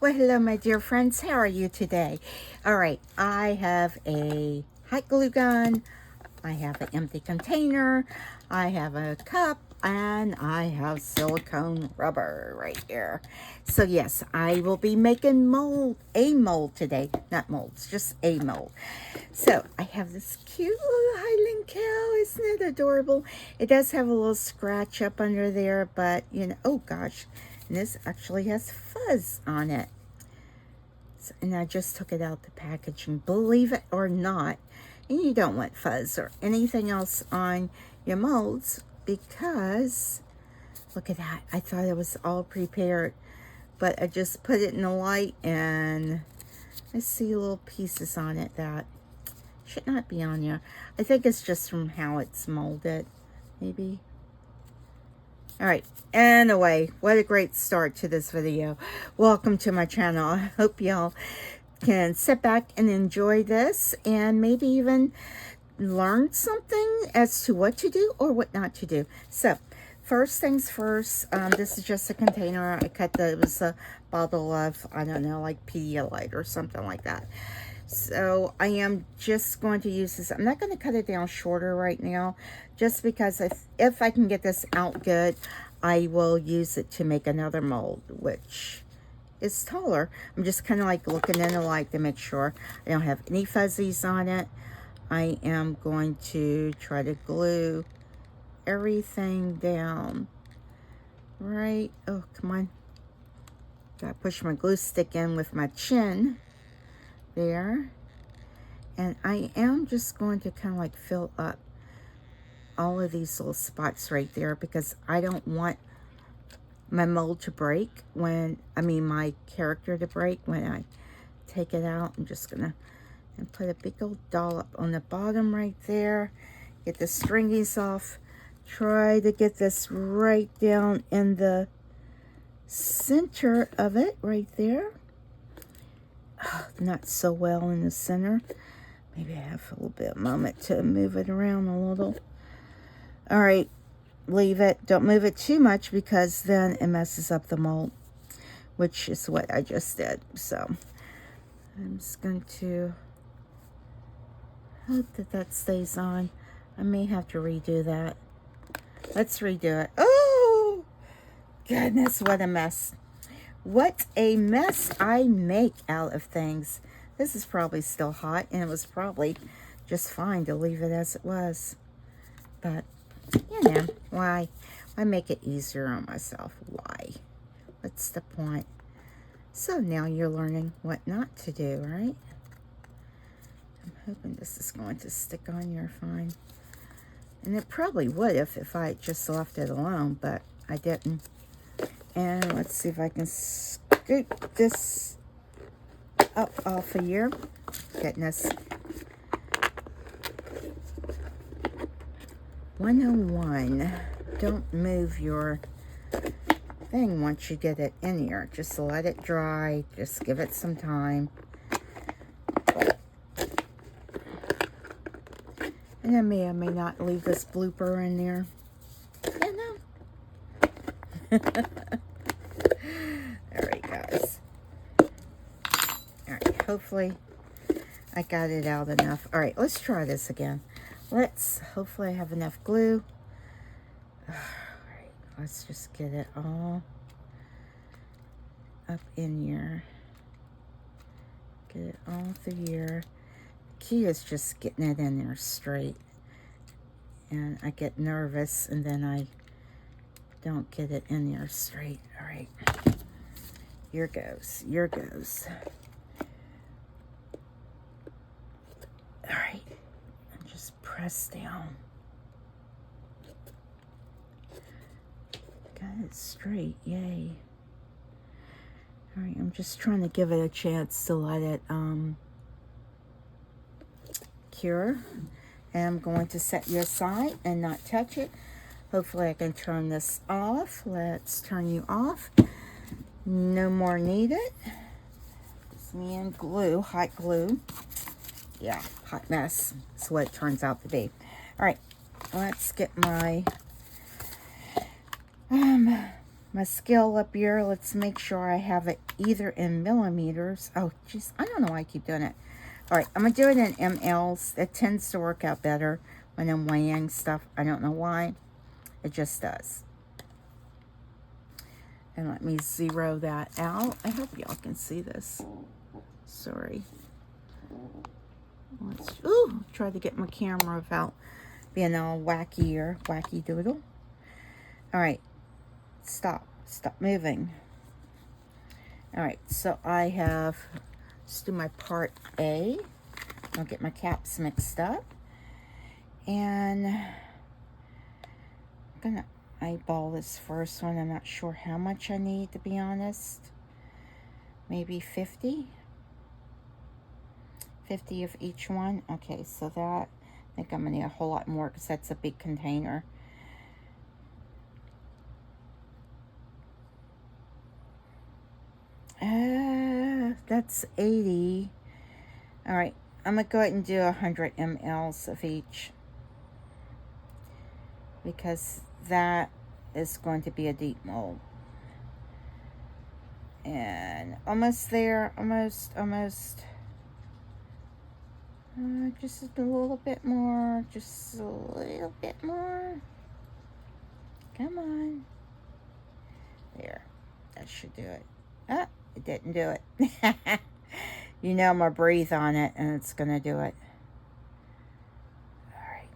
Well, hello, my dear friends. How are you today? All right, I have a hot glue gun. I have an empty container. I have a cup, and I have silicone rubber right here. So yes, I will be making a mold today. Not molds, just a mold. So I have this cute little Highland cow. Isn't it adorable? It does have a little scratch up under there, but you know, oh gosh. And this actually has fuzz on it. And I just took it out the packaging, believe it or not. And you don't want fuzz or anything else on your molds because, look at that. I thought it was all prepared, but I just put it in the light and I see little pieces on it that should not be on there. I think it's just from how it's molded, maybe. All right, anyway, what a great start to this video. Welcome to my channel. I hope y'all can sit back and enjoy this and maybe even learn something as to what to do or what not to do. So first things first, this is just a container. I cut it was a bottle of, I don't know, like Pedialyte or something like that. So I am just going to use this. I'm not going to cut it down shorter right now, just because if I can get this out good, I will use it to make another mold, which is taller. I'm just kind of like looking in the light to make sure I don't have any fuzzies on it. I am going to try to glue everything down. Right. Oh, come on. Gotta push my glue stick in with my chin. There. And I am just going to kind of like fill up all of these little spots right there because I don't want my mold to break my character to break when I take it out. I'm just gonna put a big old dollop on the bottom right there. Get the stringies off. Try to get this right down in the center of it right there. Not so well in the center. Maybe I have a little bit of moment to move it around a little. All right, leave it. Don't move it too much because then it messes up the mold, which is what I just did. So I'm just going to hope that that stays on. I may have to redo that. Let's redo it. Oh, goodness, what a mess. What a mess I make out of things. This is probably still hot, and it was probably just fine to leave it as it was. But, you know, why make it easier on myself? Why? What's the point? So now you're learning what not to do, right? I'm hoping this is going to stick on here fine. And it probably would if I just left it alone, but I didn't. And let's see if I can scoot this up off of here. Goodness. 101. Don't move your thing once you get it in here. Just let it dry. Just give it some time. And I may or may not leave this blooper in there. You know. Alright, guys. Alright, hopefully I got it out enough. Alright, let's try this again. Hopefully I have enough glue. Alright, let's just get it all up in here. Get it all through here. The key is just getting it in there straight. And I get nervous and then I don't get it in there straight. All right, here goes. All right, and just press down. Got it straight, yay. All right, I'm just trying to give it a chance to let it cure. And I'm going to set you aside and not touch it. Hopefully I can turn this off. Let's turn you off. No more needed. It's me and glue, hot glue. Yeah, hot mess. That's what it turns out to be. All right, let's get my my scale up here. Let's make sure I have it either in millimeters. Oh, jeez, I don't know why I keep doing it. All right, I'm going to do it in mLs. It tends to work out better when I'm weighing stuff. I don't know why. It just does. And let me zero that out. I hope y'all can see this. Sorry. Let's try to get my camera without being all wacky or wacky doodle. All right. Stop moving. All right, so I have, let's do my part A. I'll get my caps mixed up. And I'm gonna eyeball this first one. I'm not sure how much I need, to be honest. Maybe 50? 50 of each one. Okay, so that, I think I'm gonna need a whole lot more because that's a big container. That's 80. All right, I'm gonna go ahead and do 100 mLs of each because that is going to be a deep mold. And almost there, almost. Just a little bit more, just a little bit more. Come on. There, that should do it. Ah, it didn't do it. You know I'm gonna breathe on it and it's gonna do it. All right.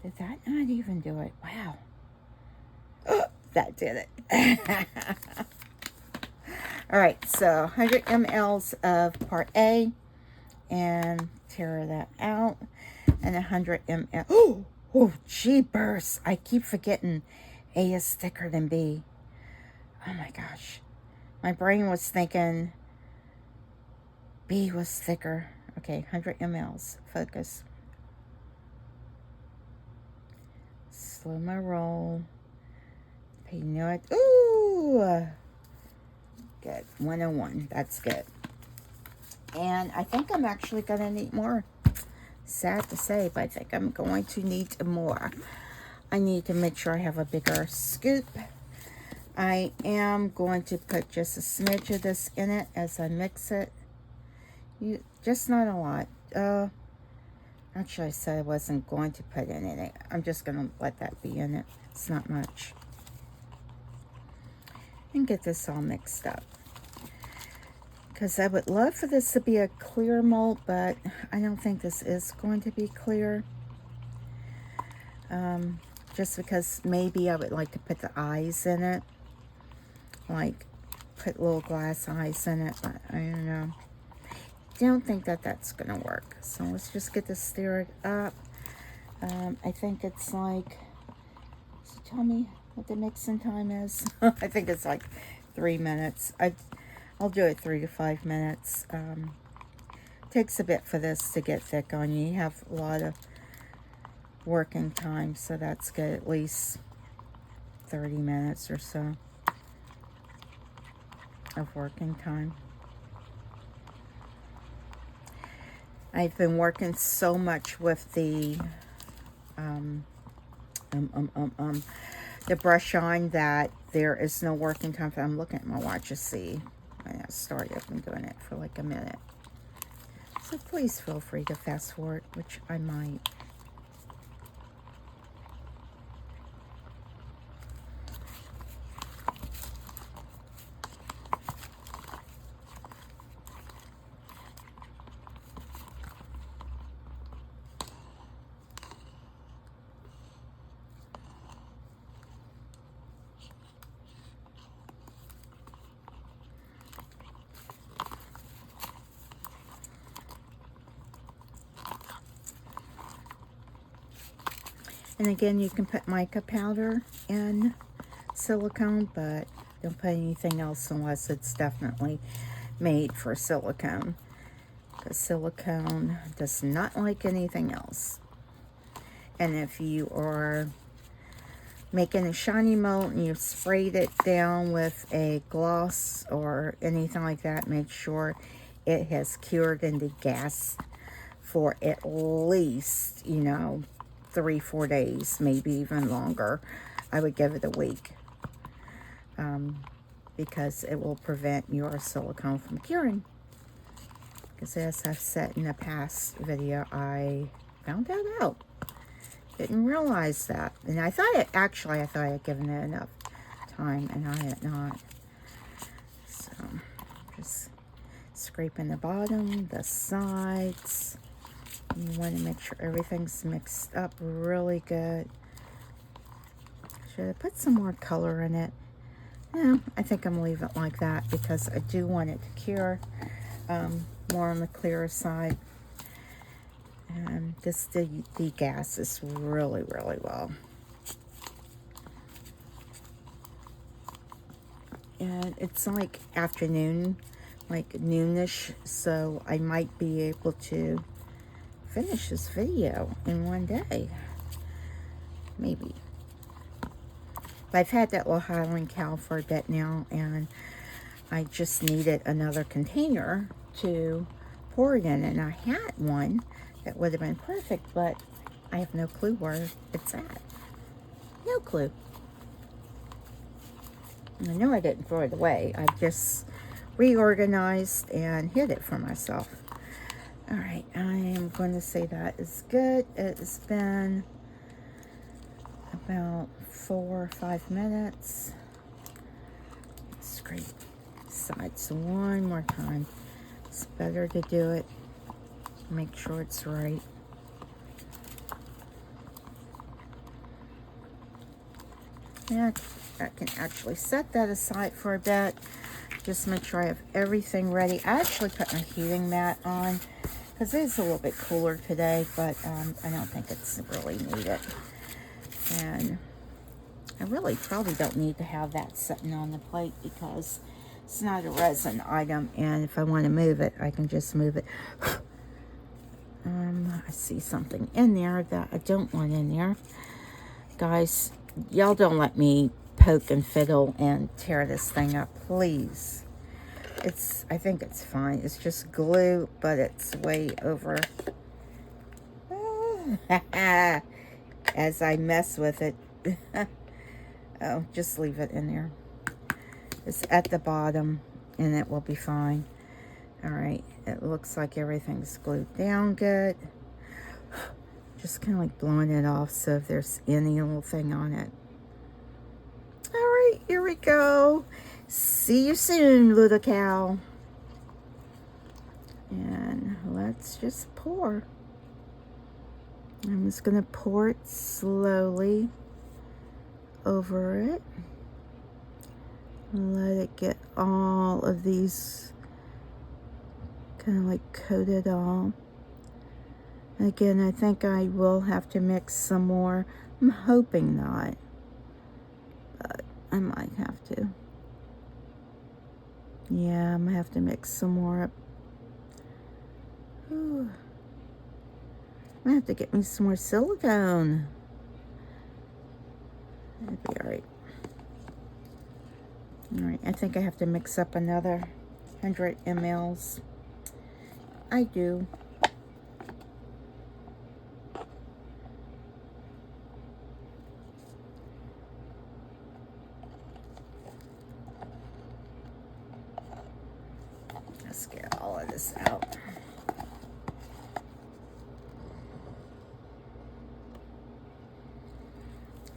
Did that not even do it? Wow. Oh, that did it. All right, so 100 mLs of part A, and tear that out, and 100 ml. Oh, jeepers! I keep forgetting A is thicker than B. Oh my gosh, my brain was thinking B was thicker. Okay, 100 mLs. Focus. Slow my roll. You know it. Ooh, good. 101. That's good. And I think I'm actually going to need more. Sad to say, but I think I'm going to need more. I need to make sure I have a bigger scoop. I am going to put just a smidge of this in it as I mix it. Just not a lot. Actually, I said I wasn't going to put it in it. I'm just going to let that be in it. It's not much. And get this all mixed up. Because I would love for this to be a clear mold, but I don't think this is going to be clear. Just because maybe I would like to put the eyes in it. Like, put little glass eyes in it, but I don't know. Don't think that that's going to work. So let's just get this stirred up. I think it's like, so tell me what the mixing time is. I think it's like 3 minutes. I'll do it 3 to 5 minutes. Takes a bit for this to get thick on you. You have a lot of working time, so that's good. At least 30 minutes or so of working time. I've been working so much with the brush on that there is no working time. I'm looking at my watch to see when I started. I've been doing it for like a minute. So please feel free to fast forward, which I might. And again, you can put mica powder in silicone, but don't put anything else unless it's definitely made for silicone. Because silicone does not like anything else. And if you are making a shiny mold and you've sprayed it down with a gloss or anything like that, make sure it has cured and degassed for at least, 3-4 days, maybe even longer. I would give it a week. Because it will prevent your silicone from curing. Because as I've said in the past video, I found that out. Didn't realize that. And I thought it, actually, I thought I had given it enough time, and I had not. So, just scraping the bottom, the sides. You want to make sure everything's mixed up really good. Should I put some more color in it? Yeah, I think I'm going to leave it like that because I do want it to cure more on the clearer side. And this degasses really, really well. And it's like afternoon, like noonish, so I might be able to finish this video in one day. Maybe. I've had that little Highland cow for a bit now, and I just needed another container to pour it in, and I had one that would have been perfect, but I have no clue where it's at. No clue. I know I didn't throw it away. I just reorganized and hid it for myself. All right, I am going to say that is good. It's been about 4 or 5 minutes. Scrape sides one more time. It's better to do it. Make sure it's right. Yeah, I can actually set that aside for a bit. Just make sure I have everything ready. I actually put my heating mat on because it is a little bit cooler today, but I don't think it's really needed. And I really probably don't need to have that sitting on the plate because it's not a resin item, and if I want to move it, I can just move it. I see something in there that I don't want in there. Guys, y'all don't let me poke and fiddle and tear this thing up, please. I think it's fine. It's just glue, but it's way over. As I mess with it. Oh, just leave it in there. It's at the bottom, and it will be fine. All right, it looks like everything's glued down good. Just kind of like blowing it off, so if there's any little thing on it. All right, here we go. See you soon, little cow. And let's just pour. I'm just going to pour it slowly over it. Let it get all of these kind of like coated all. Again, I think I will have to mix some more. I'm hoping not, but I might have to. Yeah, I'm going to have to mix some more up. Ooh. I'm going to have to get me some more silicone. That'd be alright. Alright, I think I have to mix up another 100 mLs. I do. Let's get all of this out.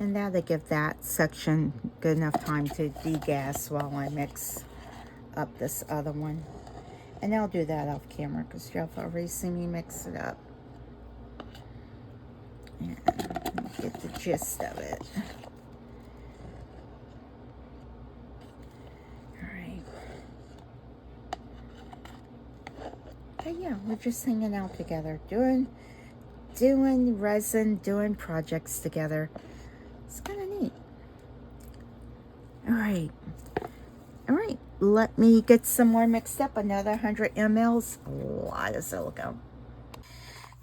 And now to give that section good enough time to degas while I mix up this other one. And I'll do that off camera because y'all have already seen me mix it up. And get the gist of it. Alright. But yeah, we're just hanging out together. Doing resin, doing projects together. It's kind of neat. Alright. Alright. Let me get some more mixed up. Another 100 mLs. A lot of silicone.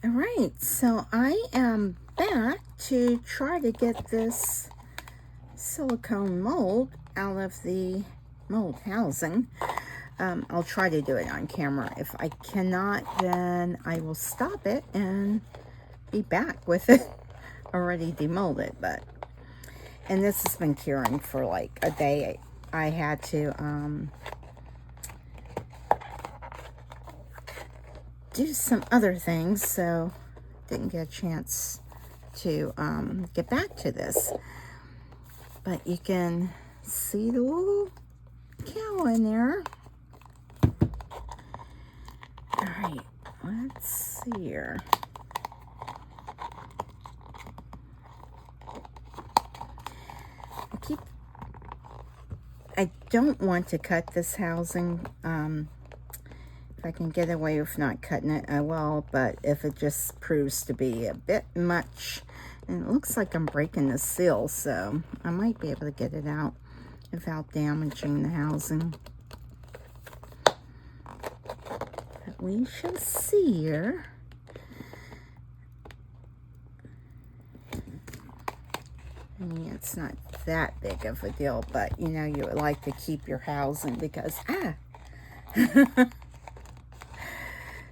Alright. So I am back to try to get this silicone mold out of the mold housing. I'll try to do it on camera. If I cannot, then I will stop it and be back with it already demolded. But And this has been curing for like a day. I had to do some other things, so didn't get a chance to get back to this. But you can see the little cow in there. All right, let's see here. I don't want to cut this housing. If I can get away with not cutting it, I will. But if it just proves to be a bit much, and it looks like I'm breaking the seal, so I might be able to get it out without damaging the housing. But we shall see here. I mean, it's not that big of a deal, but you know, you would like to keep your housing because,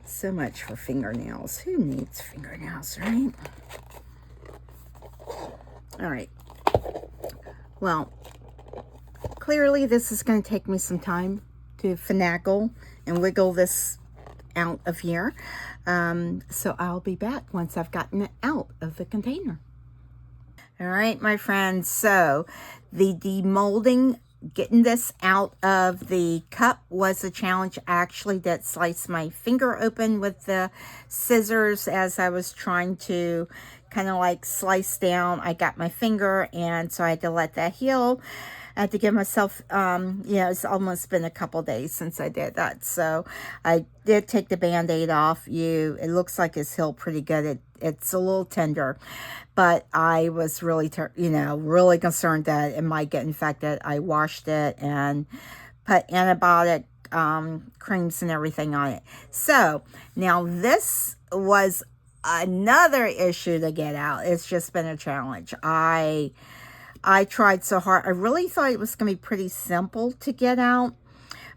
so much for fingernails. Who needs fingernails, right? All right. Well, clearly this is going to take me some time to finagle and wiggle this out of here. So I'll be back once I've gotten it out of the container. All right, my friends, so the demolding, getting this out of the cup was a challenge. I actually did slice my finger open with the scissors as I was trying to kind of like slice down. I got my finger, and so I had to let that heal. I had to give myself, it's almost been a couple days since I did that. So I did take the Band-Aid off. It looks like it's healed pretty good. It's a little tender, but I was really, really concerned that it might get infected. I washed it and put antibiotic creams and everything on it. So now this was another issue to get out. It's just been a challenge. I tried so hard. I really thought it was going to be pretty simple to get out,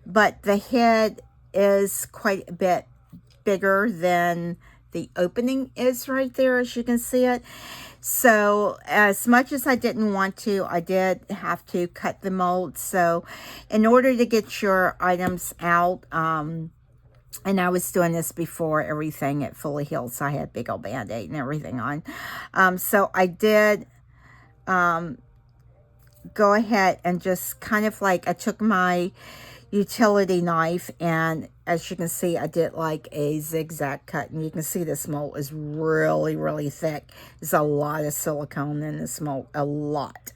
but the head is quite a bit bigger than the opening is right there, as you can see it. So as much as I didn't want to, I did have to cut the mold. So in order to get your items out, and I was doing this before everything had fully healed, so I had big old Band-Aid and everything on. So I did go ahead and just kind of like, I took my utility knife, and as you can see, I did like a zigzag cut, and you can see this mold is really, really thick. There's a lot of silicone in this mold, a lot.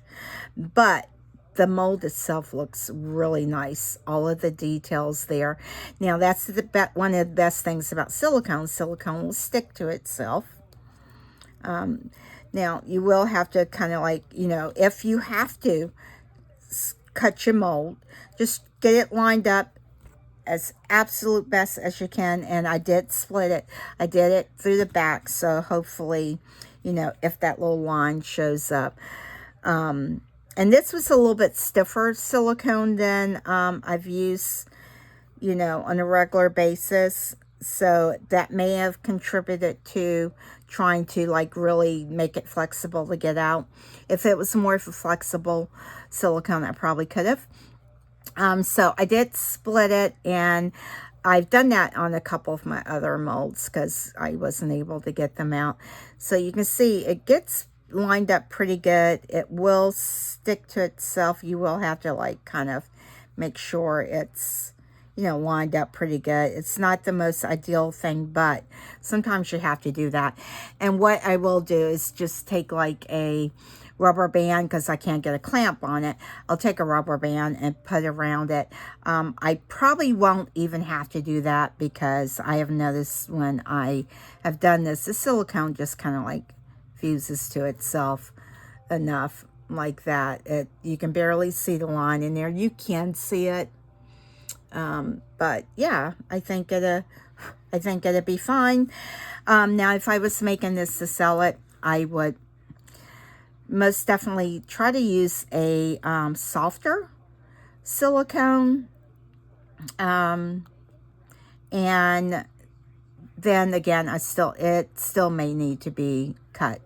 But the mold itself looks really nice. All of the details there. Now, that's one of the best things about silicone. Silicone will stick to itself. Now, you will have to kind of like, if you have to cut your mold, just get it lined up as absolute best as you can. And I did split it. I did it through the back, so hopefully, if that little line shows up. And this was a little bit stiffer silicone than I've used, on a regular basis. So that may have contributed to trying to like really make it flexible to get out. If it was more of a flexible silicone, I probably could have. So I did split it, and I've done that on a couple of my other molds because I wasn't able to get them out. So you can see it gets lined up pretty good. It will stick to itself. You will have to like kind of make sure it's lined up pretty good. It's not the most ideal thing, but sometimes you have to do that. And what I will do is just take like a rubber band, because I can't get a clamp on it. I'll take a rubber band and put around it. I probably won't even have to do that, because I have noticed when I have done this, the silicone just kind of like fuses to itself enough like that. You can barely see the line in there. You can see it. But yeah, I think it'd be fine. Now, if I was making this to sell it, I would most definitely try to use a softer silicone. And then again, it still may need to be cut.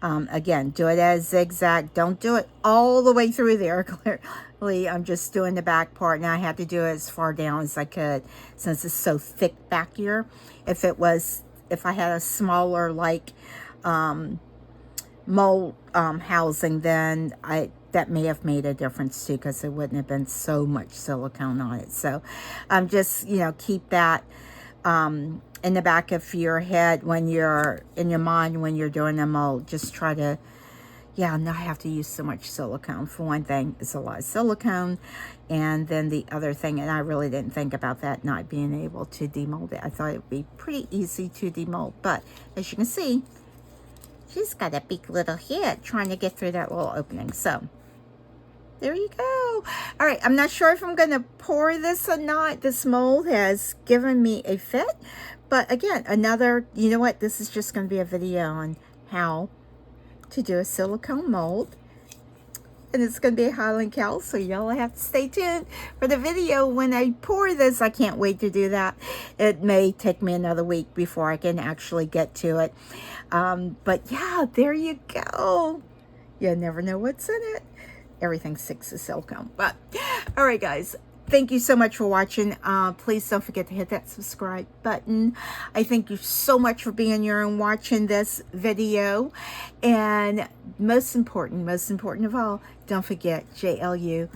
Again, do it as zigzag. Don't do it all the way through there. Clearly, I'm just doing the back part, and I had to do it as far down as I could since it's so thick back here. If I had a smaller, like, mold housing, then that may have made a difference too, because it wouldn't have been so much silicone on it. So just, you know, keep that in the back of your head when you're in your mind when you're doing a mold. Just try to, yeah, not have to use so much silicone. For one thing, it's a lot of silicone. And then the other thing, and I really didn't think about that, not being able to demold it. I thought it would be pretty easy to demold, but as you can see, she's got a big little head trying to get through that little opening. So there you go. All right, I'm not sure if I'm going to pour this or not. This mold has given me a fit. But again, you know what? This is just going to be a video on how to do a silicone mold. And it's going to be a Highland cowl, so y'all have to stay tuned for the video when I pour this. I can't wait to do that. It may take me another week before I can actually get to it. But yeah, there you go. You never know what's in it. Everything sticks to silicone. But all right, guys. Thank you so much for watching. Please don't forget to hit that subscribe button. I thank you so much for being here and watching this video. And most important of all, don't forget JLU